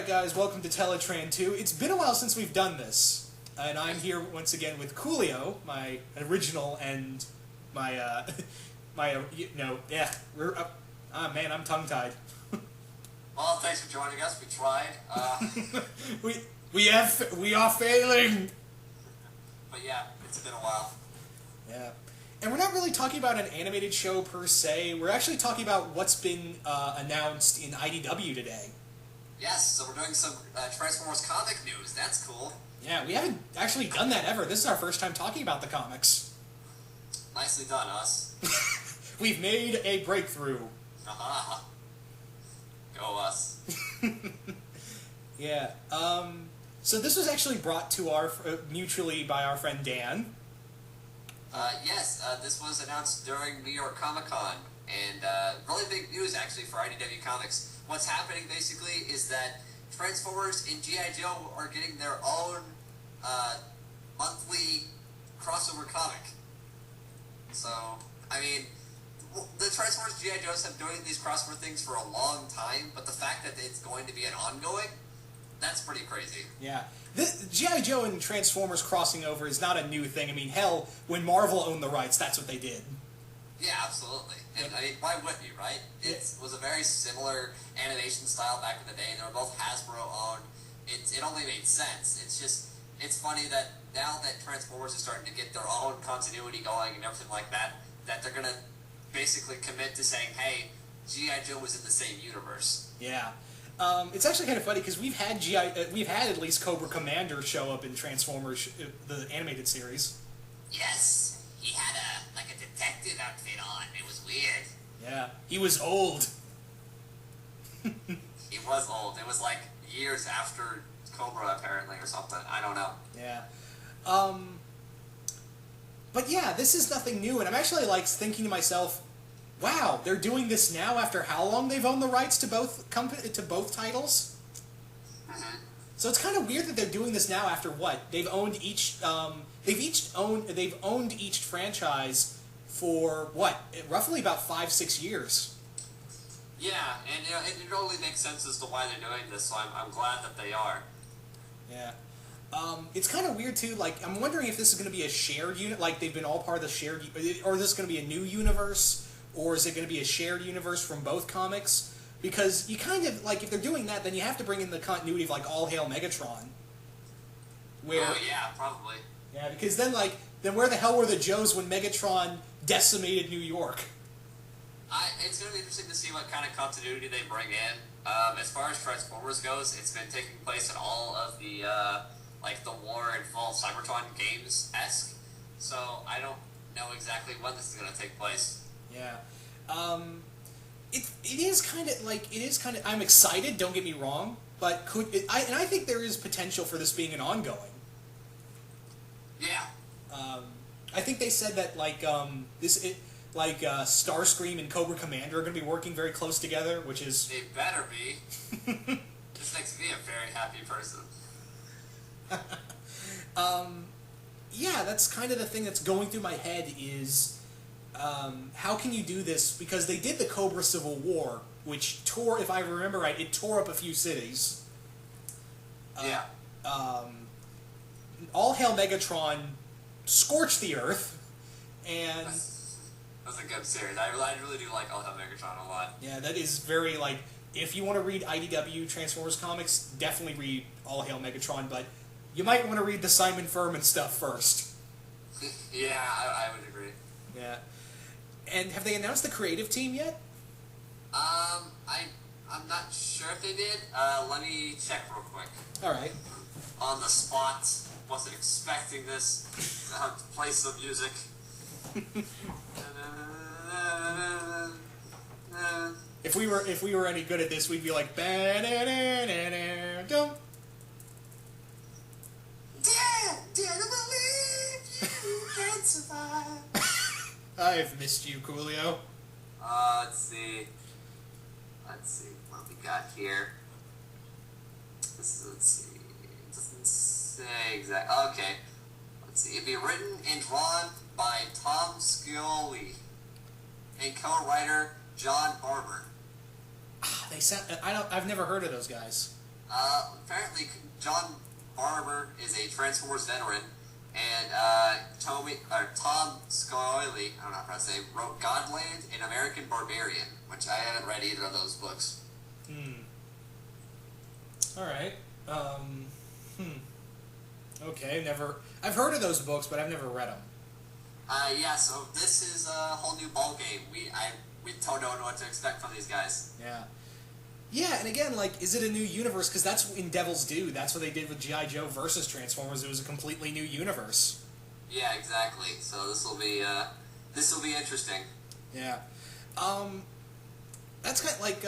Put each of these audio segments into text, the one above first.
Alright guys, welcome to Teletraan 2. It's been a while since we've done this, and I'm here once again with Coolio, my original and my, we're up. Ah man, I'm tongue-tied. Well, thanks for joining us, we tried. We are failing! But yeah, it's been a while. Yeah. And we're not really talking about an animated show per se, we're actually talking about what's been announced in IDW today. Yes, so we're doing some Transformers comic news. That's cool. Yeah, we haven't actually done that ever. This is our first time talking about the comics. Nicely done, us. We've made a breakthrough. Aha. Go us. Yeah. So this was actually brought to our mutually by our friend Dan. Yes, this was announced during New York Comic Con, and really big news actually for IDW Comics. What's happening basically is that Transformers and G.I Joe are getting their own monthly crossover comic. So, I mean, the Transformers and G.I Joes have been doing these crossover things for a long time, but the fact that it's going to be an ongoing, that's pretty crazy. Yeah. G.I Joe and Transformers crossing over is not a new thing. I mean, hell, when Marvel owned the rights, that's what they did. Yeah, absolutely. And, I mean, why wouldn't you, right? It was a very similar animation style back in the day. They were both Hasbro owned. It only made sense. It's just, it's funny that now that Transformers is starting to get their own continuity going and everything like that, that they're going to basically commit to saying, hey, G.I. Joe was in the same universe. Yeah. It's actually kind of funny because we've had at least Cobra Commander show up in Transformers, the animated series. Yes. He had a detective outfit on. It was weird. Yeah. He was old. He was old. It was like years after Cobra, apparently, or something. I don't know. Yeah. But yeah, this is nothing new, and I'm actually like thinking to myself, wow, they're doing this now after how long they've owned the rights to both titles? Mm-hmm. So it's kind of weird that they're doing this now after what? They've owned each they've owned each franchise for what? Roughly about 5-6 years. Yeah, and you know, it really makes sense as to why they're doing this, so I'm glad that they are. Yeah. It's kind of weird too, like, I'm wondering if this is going to be a shared unit, like they've been all part of the shared, or is this going to be a new universe? Or is it going to be a shared universe from both comics? Because you kind of, like, if they're doing that, then you have to bring in the continuity of, like, All Hail Megatron. Where, oh, yeah, probably. Yeah, because then, like, then where the hell were the Joes when Megatron decimated New York? It's going to be interesting to see what kind of continuity they bring in. As far as Transformers goes, it's been taking place in all of the, like, the War and Fall Cybertron games-esque. So I don't know exactly when this is going to take place. Yeah. It is kind of, I'm excited, don't get me wrong, but I think there is potential for this being an ongoing. Yeah. I think they said that, like, Starscream and Cobra Commander are going to be working very close together, which is... They better be. This makes me a very happy person. Yeah, that's kind of the thing that's going through my head is... how can you do this? Because they did the Cobra Civil War, which tore, if I remember right, it tore up a few cities. Yeah. All Hail Megatron scorched the Earth, and... That's a good series. I really do like All Hail Megatron a lot. Yeah, that is very, like, if you want to read IDW Transformers comics, definitely read All Hail Megatron, but you might want to read the Simon Furman stuff first. Yeah, I would agree. Yeah. And have they announced the creative team yet? I'm not sure if they did. Let me check real quick. Alright. On the spot. Wasn't expecting this. I'll have to play some music. If we were any good at this, we'd be like, Dad, I believe you can survive. I've missed you, Coolio. Let's see what we got here. Let's see. It doesn't say exactly. Okay. Let's see. It'd be written and drawn by Tom Scioli and co-writer John Barber. They sound. I've never heard of those guys. Apparently, John Barber is a Transformers veteran, and Tom Scaoli, I don't know how to say, wrote Godland and American Barbarian, which I haven't read either of those books. All right. Okay, I've heard of those books, but I've never read them. Yeah, so this is a whole new ball game. We don't know what to expect from these guys. Yeah. Yeah, and again, like, is it a new universe? Because that's in Devil's Due. That's what they did with G.I Joe versus Transformers. It was a completely new universe. Yeah, exactly. So this will be interesting. Yeah. That's kind of like,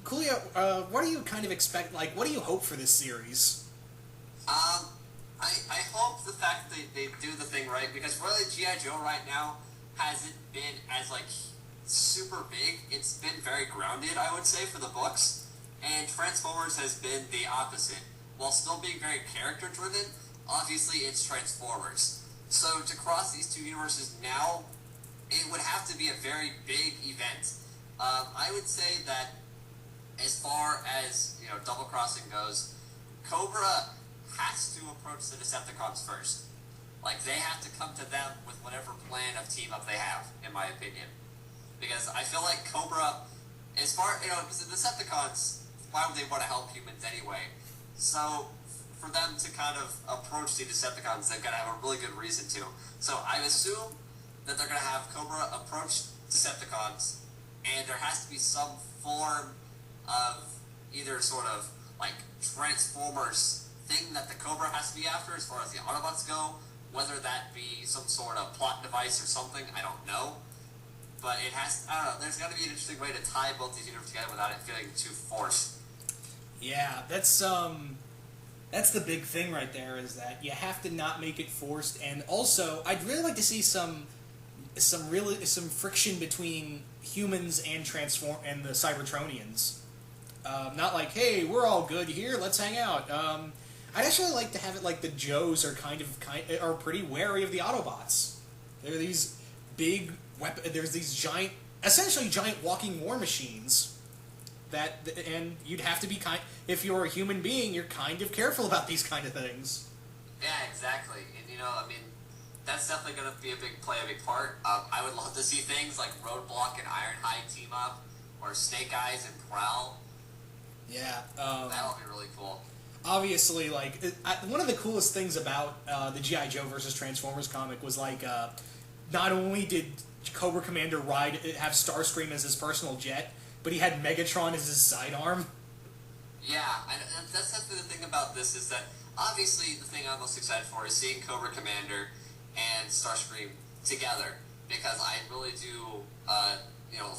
Coolio, what do you kind of expect, like, what do you hope for this series? I hope the fact that they do the thing right, because really G.I. Joe right now hasn't been as, like, super big. It's been very grounded, I would say, for the books, and Transformers has been the opposite. While still being very character-driven, obviously it's Transformers. So to cross these two universes now, it would have to be a very big event. I would say that as far as, double crossing goes, Cobra has to approach the Decepticons first. Like, they have to come to them with whatever plan of team-up they have, in my opinion. Because I feel like Cobra, because the Decepticons, why would they want to help humans anyway? So, for them to kind of approach the Decepticons, they've got to have a really good reason to. So, I assume that they're going to have Cobra approach Decepticons, and there has to be some form of either sort of, like, Transformers thing that the Cobra has to be after as far as the Autobots go, whether that be some sort of plot device or something, I don't know. But I don't know, there's got to be an interesting way to tie both these universes together without it feeling too forced. Yeah, that's the big thing right there, is that you have to not make it forced, and also, I'd really like to see some friction between humans and the Cybertronians. Not like, hey, we're all good here, let's hang out. I'd actually like to have it like the Joes are are pretty wary of the Autobots. They're these big there's these essentially giant walking war machines and you'd have to be if you're a human being, you're kind of careful about these kind of things. Yeah, exactly. And that's definitely going to play a big part. I would love to see things like Roadblock and Ironhide team up, or Snake Eyes and Prowl. Yeah. That would be really cool. Obviously, like, one of the coolest things about the G.I. Joe versus Transformers comic was, like, not only did Cobra Commander have Starscream as his personal jet, but he had Megatron as his sidearm. Yeah, and that's the thing about this, is that obviously the thing I'm most excited for is seeing Cobra Commander and Starscream together, because I really do,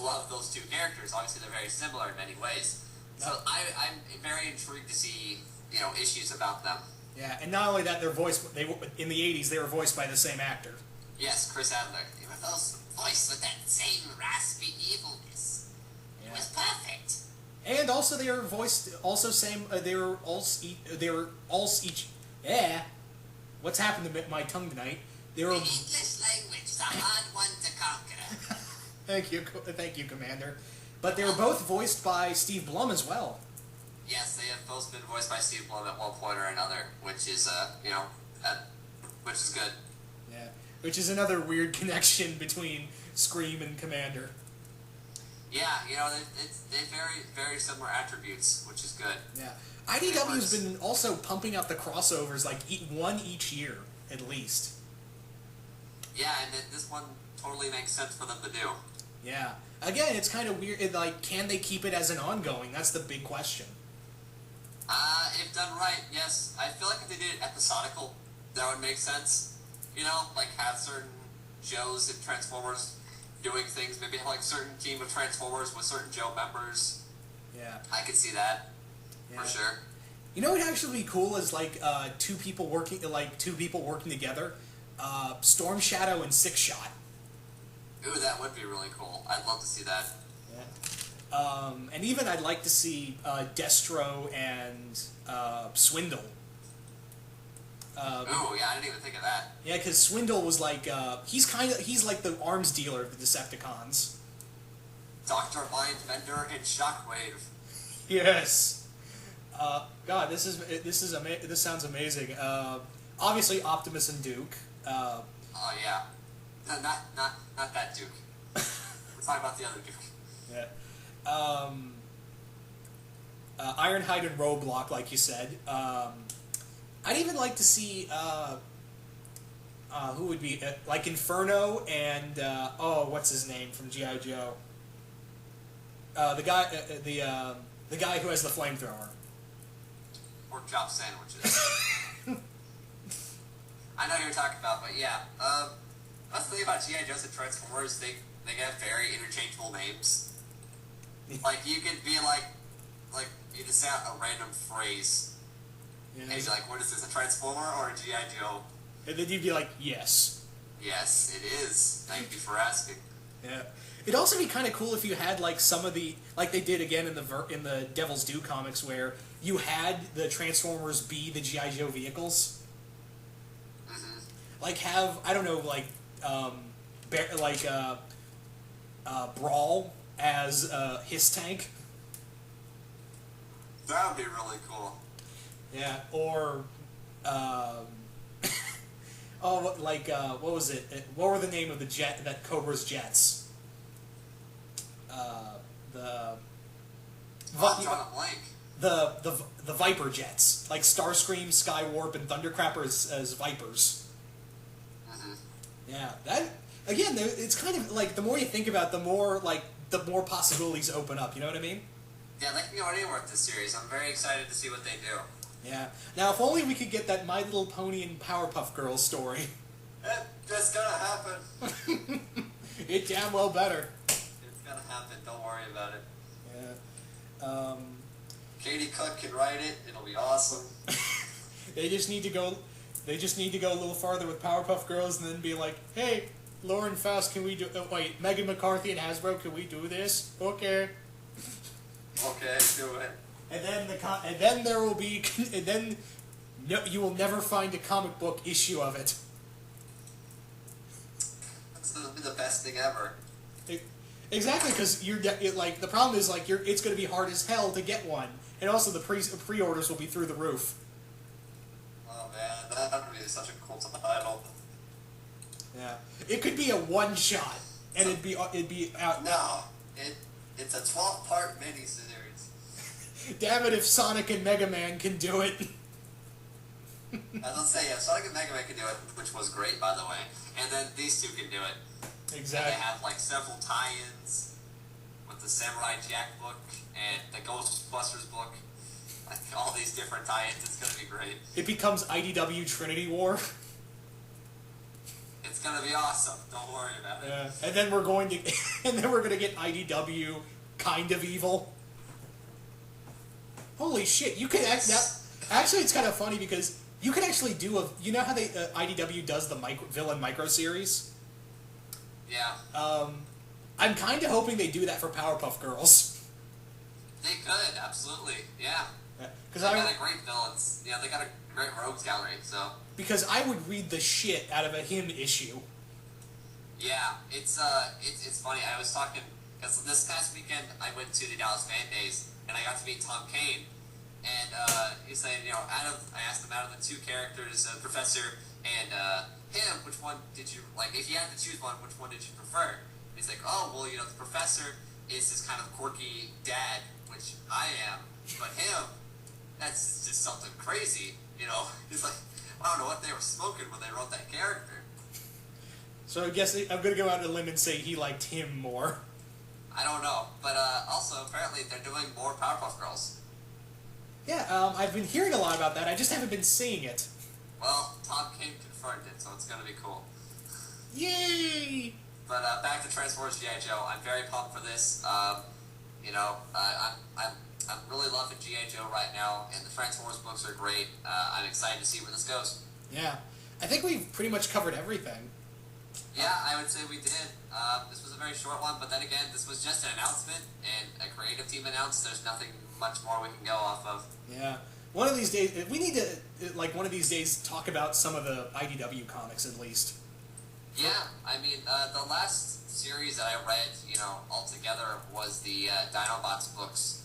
love those two characters. Obviously, they're very similar in many ways. So I'm very intrigued to see, issues about them. Yeah, and not only that, in the 80s, they were voiced by the same actor. Yes, Chris Adler. They were those voiced with that same raspy evilness. Yeah. It was perfect. And also, they were voiced what's happened to my tongue tonight? The English language is a hard one to conquer. Thank you, Commander. But they were both voiced by Steve Blum as well. Yes, they have both been voiced by Steve Blum at one point or another, which is, which is good. Yeah, which is another weird connection between Scream and Commander. Yeah, they very, very similar attributes, which is good. Yeah. IDW's been also pumping out the crossovers, like, one each year, at least. Yeah, and this one totally makes sense for them to do. Yeah. Again, it's kind of weird, like, can they keep it as an ongoing? That's the big question. If done right, yes. I feel like if they did it episodical, that would make sense. Like, have certain Joes and Transformers doing things, maybe have, like, certain team of Transformers with certain Joe members. Yeah. I could see that. Yeah. For sure. You know what would actually be cool is, like, two people working together. Storm Shadow and Six Shot. Ooh, that would be really cool. I'd love to see that. Yeah. And even I'd like to see Destro and Swindle. Ooh, yeah, I didn't even think of that. Yeah, because Swindle was like, he's like the arms dealer of the Decepticons. Dr. Mindbender and Shockwave. Yes. God, this sounds amazing. Obviously, Optimus and Duke. Oh yeah, no, not that Duke. We're talking about the other Duke. Yeah. Ironhide and Roadblock, like you said. I'd even like to see who would be like Inferno and what's his name from G.I Joe? The guy who has the flamethrower. Pork chop sandwiches. I know who you're talking about, but yeah. That's the thing about G.I. Joe's and Transformers. They have very interchangeable names. Like you could be like you just say a random phrase, and you're like, "What is this? A Transformer or a G.I. Joe?" And then you'd be like, "Yes." Yes, it is. Thank you for asking. Yeah. It'd also be kind of cool if you had like some of the like they did again in the Devil's Due comics where you had the Transformers be the G.I. Joe vehicles. Mm-hmm. Like have I don't know Brawl as his tank. That would be really cool. Yeah, or what was it? What were the name of the jet that Cobra's jets? The Viper jets, like Starscream, Skywarp, and Thundercrapper as Vipers. Mm-hmm. Yeah, that again, it's kind of like the more you think about it, the more possibilities open up. You know what I mean? Yeah, they can go anywhere with this series. I'm very excited to see what they do. Yeah. Now, if only we could get that My Little Pony and Powerpuff Girls story. It's gonna happen. It damn well better. It's gonna happen. Don't worry about it. Yeah. Katie Cook can write it. It'll be awesome. They just need to go a little farther with Powerpuff Girls and then be like, "Hey, Lauren Faust, can we do? Wait, Megan McCarthy and Hasbro, can we do this? Okay." Okay, do it. And then there will be, and then you will never find a comic book issue of it. This will be the best thing ever. Exactly, because the problem is it's going to be hard as hell to get one, and also the pre-orders will be through the roof. Oh man, that would be such a cool title. Yeah, it could be a one shot, and it'd be out. No, it's a 12-part miniseries. Damn it! If Sonic and Mega Man can do it. As I say, yeah, Sonic and Mega Man can do it, which was great, by the way. And then these two can do it. Exactly. And they have several tie-ins with the Samurai Jack book and the Ghostbusters book. All these different tie-ins. It's gonna be great. It becomes IDW Trinity War. It's gonna be awesome. Don't worry about it. Yeah. And then we're going to get IDW Kind of Evil. Holy shit! You could actually, it's kind of funny because you could actually do you know how they IDW does the villain micro series? Yeah. I'm kind of hoping they do that for Powerpuff Girls. They could, absolutely, yeah. Because they got a great villains. Yeah, they got a great rogues gallery. So. Because I would read the shit out of a him issue. Yeah, it's funny. I was talking because this past weekend I went to the Dallas Fan Days and I got to meet Tom Kane. And he said, I asked him out of the two characters, Professor and him, which one did you, if you had to choose one, which one did you prefer? And he's like, oh, well, the Professor is this kind of quirky dad, which I am, but him, that's just something crazy, He's like, I don't know what they were smoking when they wrote that character. So I guess I'm going to go out on a limb and say he liked him more. I don't know, but also, apparently, they're doing more Powerpuff Girls. Yeah, I've been hearing a lot about that. I just haven't been seeing it. Well, Tom King confirmed it, so it's going to be cool. Yay! But back to Transformers G.I. Joe. I'm very pumped for this. I'm really loving G.I. Joe right now, and the Transformers books are great. I'm excited to see where this goes. Yeah. I think we've pretty much covered everything. Yeah, I would say we did. This was a very short one, but then again, this was just an announcement, and a creative team announced. There's nothing much more we can go off of. Yeah. One of these days, we need to, one of these days, talk about some of the IDW comics, at least. Yeah, I mean, the last series that I read, altogether was the Dinobots books.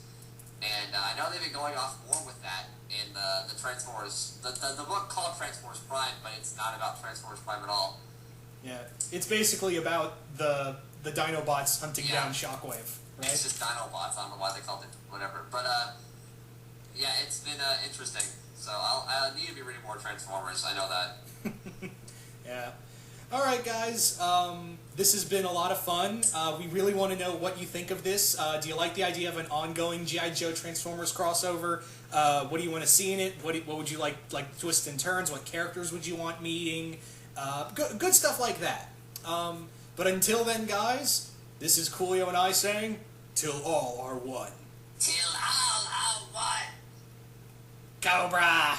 And I know they've been going off more with that in the Transformers, the book called Transformers Prime, but it's not about Transformers Prime at all. Yeah, it's basically about the Dinobots hunting down Shockwave, right? It's just Dinobots. I don't know why they called it whatever, but yeah, it's been interesting. So I'll need to be reading more Transformers. I know that. Yeah. All right, guys. This has been a lot of fun. We really want to know what you think of this. Do you like the idea of an ongoing G.I Joe Transformers crossover? What do you want to see in it? What would you like twists and turns? What characters would you want meeting? Good stuff like that. But until then, guys, this is Coolio and I saying, till all are one. Till all are one. Cobra!